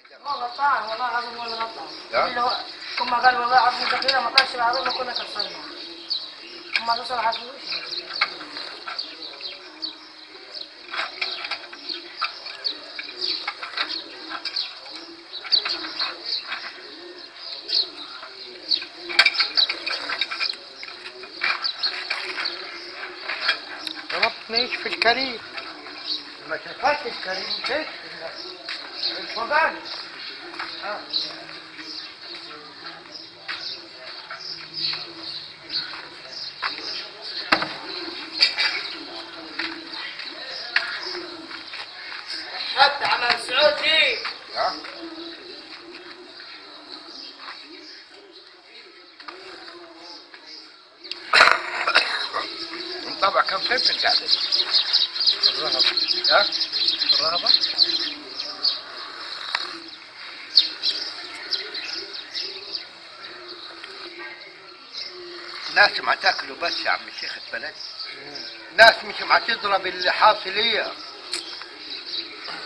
والله غلطان والله العظيم ولا غلطان. اللي هو كما قال والله العظيم دخيلة ما طلعش العظيم كنا كسرنا. ما توصل حقيقي. ربنا يشفي الكريم. ما شفاش الكريم كيف؟ الفضل. حتى عمل سعودي. طبعا كان فين في القعدة؟ الرهبة. ها؟ الرهبة؟ ناس ما تاكلوا بس يا عم الشيخ البلد. ناس مش ما تضرب اللي حاصلية.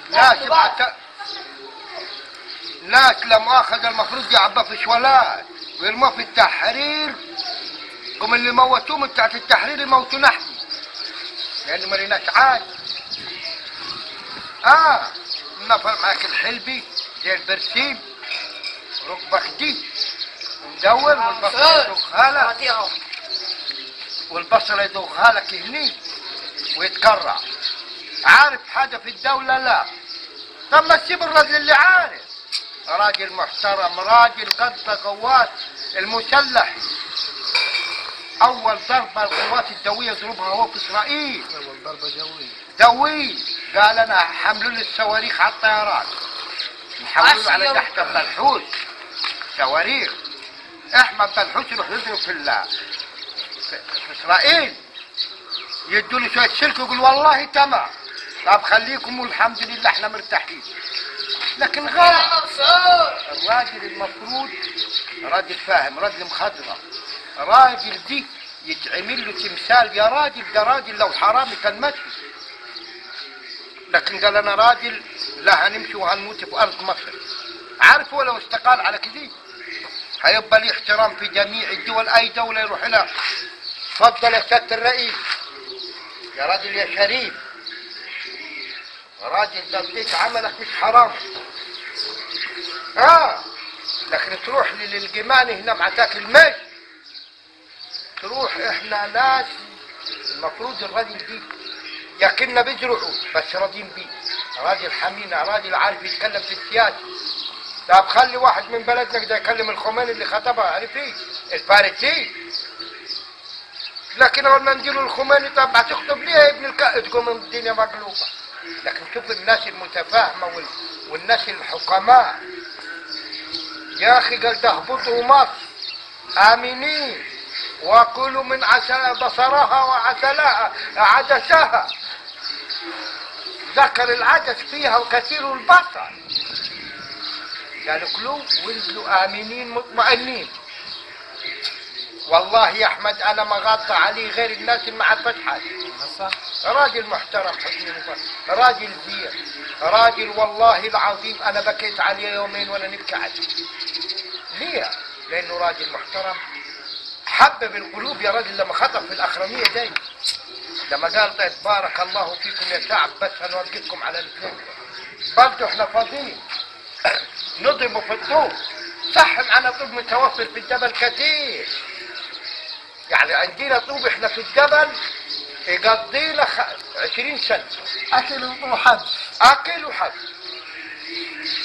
ناس ناس لما اخذ المفروض يعبى في شوالات ويرموه في التحرير. هم اللي موتوه من بتاعت التحرير يموتوا نحن لانه ما لناش عاد. نفر معاك الحلبي زي البرسيم ركبك دي مدور والبصل يدوخها لك والبصل يدوخها لك هني ويتكرع. عارف حاجة في الدولة؟ لا. طب ما تسيب الراجل اللي عارف، راجل محترم، راجل قد قوات المسلح. أول ضربة القوات الجوية يضربها هو في إسرائيل. أول ضربة جوية. قال أنا حملوا لي الصواريخ على الطيارات، يحملوا على تحت بلحوس صواريخ. أحمد بلحوس يروح يضرب في إسرائيل، يدوا له شوية سلك ويقول والله تمام. طب خليكم والحمد لله احنا مرتاحين. لكن غلط. الراجل المفروض راجل فاهم، راجل مخضرم، راجل دي يتعمل له تمثال. يا راجل ده راجل لو حرامي كان مشي. لكن قال انا راجل لا هنمشي وهنموت في ارض مصر. عارف هو لو استقال على كذي هيبقى ليه احترام في جميع الدول. اي دولة يروح لها تفضل يا سيادة الرئيس، يا راجل يا شريف، راجل قضيت عملك مش حرام. لكن تروح للجمال هنا مع تاكل مش تروح. احنا ناس المفروض الراجل دي يكلنا بجرحه بس راضين بيه، راجل حمينا، راجل عارف يتكلم في السياسة. طب خلي واحد من بلدنا كده يكلم الخميني اللي خطبها، عارفين الفارسي. لكن اول ما نجيله الخميني طب هتخطب ليه يا ابن الكائد؟ تقوم الدنيا مقلوبة. لكن شوف الناس المتفاهمة والناس الحكماء. يا اخي قال تهبطوا مصر امنين وكلوا من بصرها وعسلها عدسها. ذكر العدس فيها وكثير البصر. قالوا كلوا وانزلوا امنين مطمئنين. والله يا احمد انا ما غاطى عليه غير الناس اللي ما عرفت حاجه. راجل محترم حسني مبارك، راجل زين، راجل والله العظيم انا بكيت عليه يومين وانا نبكي عليه. ليه؟ لانه راجل محترم حبب القلوب يا راجل. لما خطب في الاخرانيه دايما لما قال طيب بارك الله فيكم يا شعب بس هنوقفكم على الاثنين برضه احنا فاضيين نضربوا في الطوب. صح معنا طوب متوفر في الجبل كثير، يعني عندنا طوب احنا في الجبل يقضينا 20 سنة أكل وحبس. أكل وحبس.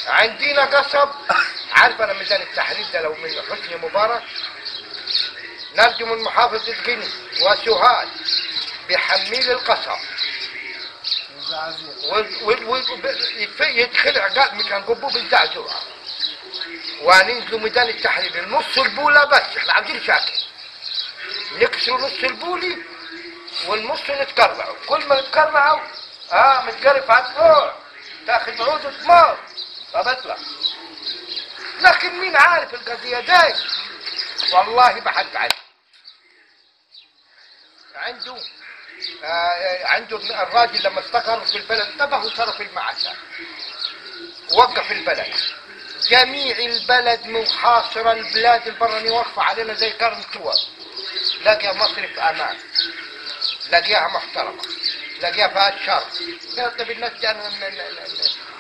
عندنا قصب. عارف أنا ميدان التحرير ده لو من حسني مبارك نرجو من محافظة غني وسوهاج بحميل القصب يدخل عقال مش هنقبوه بالزعزوع وننزلوا ميدان التحرير النص البولة بس. احنا عاملين شاكل نكسروا نص البولي والنص نتكرعوا. كل ما نتكرعوا متقرف على الفوق تاخذ عودة مار فبطلع. لكن مين عارف القضية داي؟ والله بحق عليه. عنده الراجل لما استقر في البلد انتبه وصرف المعاشات وقف البلد جميع البلد محاصرة، البلاد البرانية واقفة علينا زي قرن طول. لاقيها مصر في امان، لاقيها محترمة، لاقيها فيها الشر. طب الناس دي انا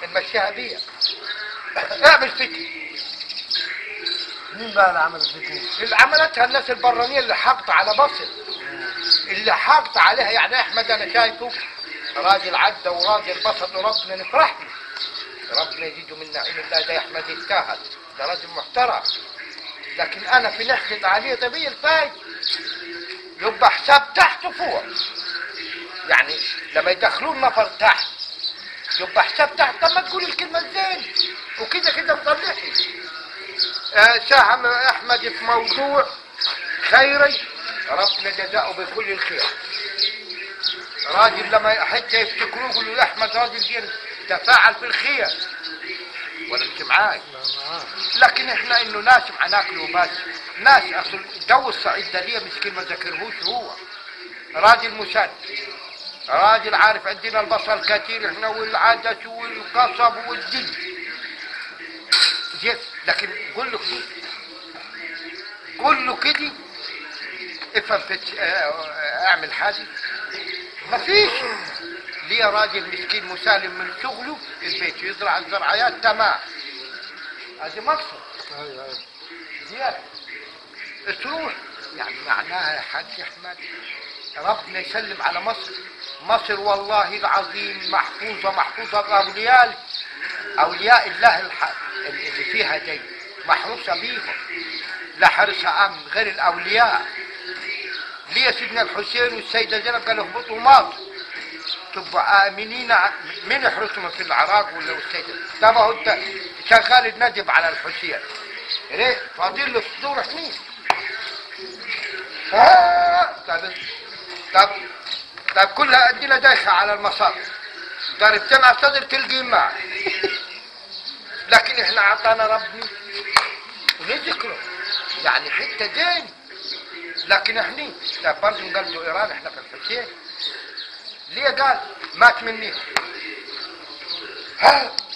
نمشيها بيها. اعمل فتنة. مين بقى اللي عمل الفتنة؟ اللي عملتها الناس البرانية اللي حقت على مصر، اللي حقت عليها. يعني احمد انا شايفه راجل عدى وراجل بسط، وربنا نفرح له، ربنا يزيده من نعيم الله. ده احمد يستاهل، ده راجل محترم. لكن انا في نحقد عليه طبيعي الفايد يبقى حساب تحت وفوق. يعني لما يدخلون نفر تحت يبقى حساب تحت. طب ما تقول الكلمة ازاي وكده كده مصلحي. ساهم احمد في موضوع خيري، ربنا جزاؤه بكل الخير. راجل لما حتى يفتكروه يقولوا يا احمد راجل دين تفاعل في الخير، ولا انت معاي؟ لكن احنا انه ناس ناكله بس. ناس اصل جو الصعيد ده ليه مسكين ما ذكرهوش. هو راجل مسد، راجل عارف عندنا البصل كثير احنا والعدس والقصب والدين. لكن قول له كده افهم اعمل حاجه. ما فيش. ليه راجل مسكين مسالم من شغله البيت يزرع الزرعيات تمام. هذه مقصد. زيادة تروح. يعني معناها يا حاج احمد ربنا يسلم على مصر. مصر والله العظيم محفوظة بأولياء الله اللي فيها دي محروسة بيهم. لا حرس أمن غير الأولياء. ليه سيدنا الحسين والسيدة زينب قالوا اهبطوا مصر تبقى آمنين. مين يحرسهم في العراق ولا السيدة؟ طب اهو انت شغال الندب على الحسين ليه؟ فاضل له صدور حميد. طب كلها ادينا دايخة على المصاب. ضربت مع صدر تلقي معه. لكن احنا عطانا ربنا ونذكره يعني حتة دين. لكن احنا طب برضه نقلدوا ايران احنا في الحسين. ليه قال مات مني؟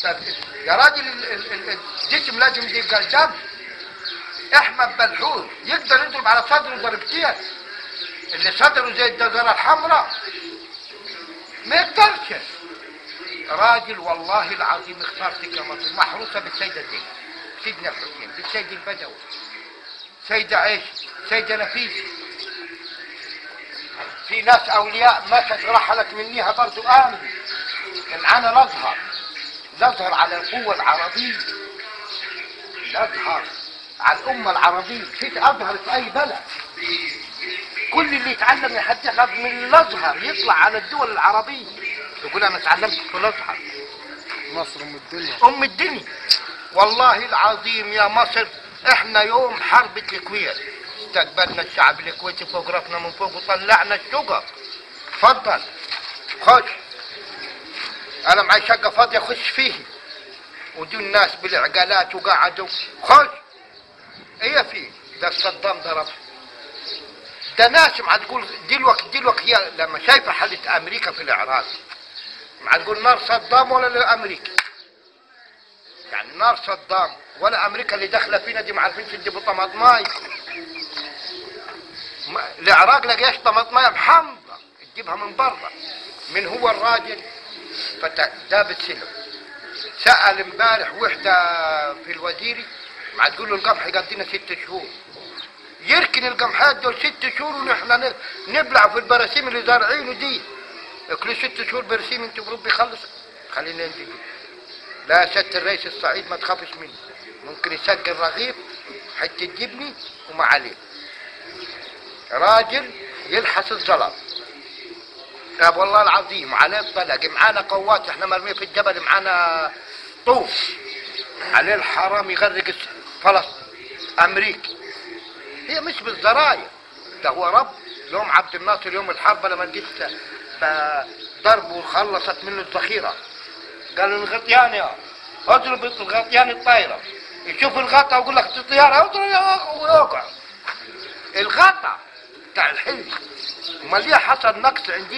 طب يا راجل الجسم لازم يبقى الدم. احمد بلحوث يقدر يضرب على صدره ضربتين اللي صدره زي الجزرة الحمراء ما يقدرش. راجل والله العظيم اختارتك يا مصر محروسة بالسيدة زينب، سيدنا الحسين، بالسيد البدوي، سيدة عيش، سيدة نفيس. في ناس اولياء ماتت رحلت منيها برضو امن. الان نظهر على القوة العربية، نظهر على الامة العربية. فيك اظهر في اي بلد. كل اللي يتعلم يحدث من الازهر يطلع على الدول العربية يقول انا اتعلمت في الازهر. مصر ام الدنيا، ام الدنيا والله العظيم يا مصر. احنا يوم حرب الكويت استقبلنا الشعب الكويتي فوق راسنا من فوق وطلعنا الشقق. تفضل خش، انا معي شقه فاضيه خش فيه. ودي الناس بالعقالات وقعدوا خش. هي فيه ده صدام ضرب. ده ناس مع تقول دلوقتي هي لما شايفه حاله امريكا في العراق مع تقول نار صدام ولا امريكا. يعني نار صدام ولا امريكا اللي داخله فينا دي ما عارفين تجيبوا طماطماي. العراق لقيش طماطماي محمضه تجيبها من برا. من هو الراجل فداب السلم. سأل امبارح وحده في الوزيري مع تقول له القمح يقضينا 6 شهور. يركن القمحات دول 6 شهور ونحن نبلع في البراسيم اللي زارعينه دي. كل 6 شهور برسيم انت بربي يخلص. خلينا ننزل. لا يا سيادة الرئيس الصعيد ما تخافش مني. ممكن يسجل رغيف حتة جبني وما عليه. راجل يلحس الظلام. طب والله العظيم عليه الطلاق. معانا قوات احنا مرميه في الجبل. معانا طوف عليه الحرام يغرق فلسطين امريكا. هي مش بالزراير ده هو رب. يوم عبد الناصر يوم الحرب لما جيت ضرب وخلصت منه الذخيره قالوا الغطيان يا اضرب الغطيان الطايره. يشوف الغطا ويقول لك الطياره اضرب ويوقع. الغطا بتاع الحلم. امال ليه حصل نقص عندنا